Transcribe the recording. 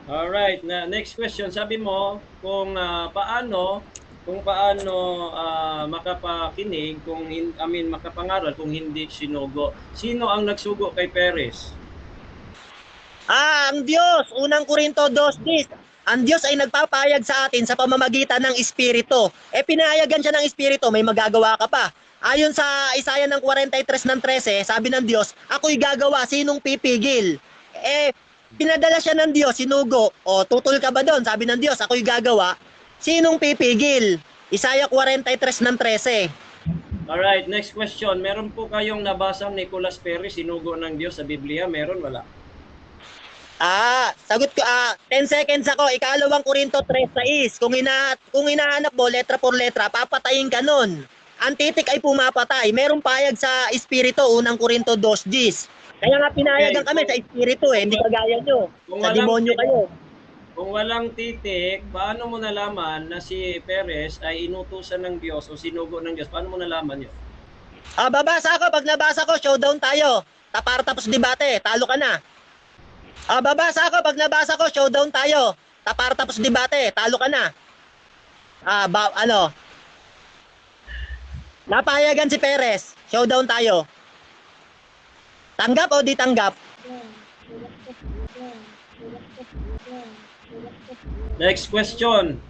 Alright, na next question. Sabi mo kung paano makapakinig kung makapangaral kung hindi sinugo. Sino ang nagsugo kay Perez? Ang Diyos, unang Korinto 2:10. Ang Diyos ay nagpapayag sa atin sa pamamagitan ng Espiritu. Pinayagan siya ng Espiritu, may magagawa ka pa. Ayon sa Isaiah ng 43:13, sabi ng Diyos, ako'y gagawa, sinong pipigil? Pinadala siya ng Diyos, sinugo. Tutol ka ba doon? Sabi ng Diyos, ako'y gagawa, sinong pipigil? Isaiah 43:13. Alright, next question. Meron po kayong nabasang Nicolas Perez, sinugo ng Diyos sa Biblia? Meron? Wala? Sagot ko, 10 seconds ako. Ikalawang Korinto 3:6. Kung hinahanap mo letra por letra, papatayin ka nun. Ang titik ay pumapatay. Merong payag sa Espiritu, unang Korinto 2:10. Kaya nga pinayagan Okay, kami sa Espiritu hindi kagaya nyo. Sa demonyo kayo. Kung walang titik, paano mo nalaman na si Perez ay inutusan ng Diyos o sinugo ng Diyos? Paano mo nalaman yun? Babasa ako. Pag nabasa ko, showdown tayo. Tapos debate, talo ka na. Babasa ako. Pag nabasa ko, showdown tayo. Tapos debate, talo ka na. Napayagan si Perez. Showdown tayo. Tanggap o di tanggap? Next question.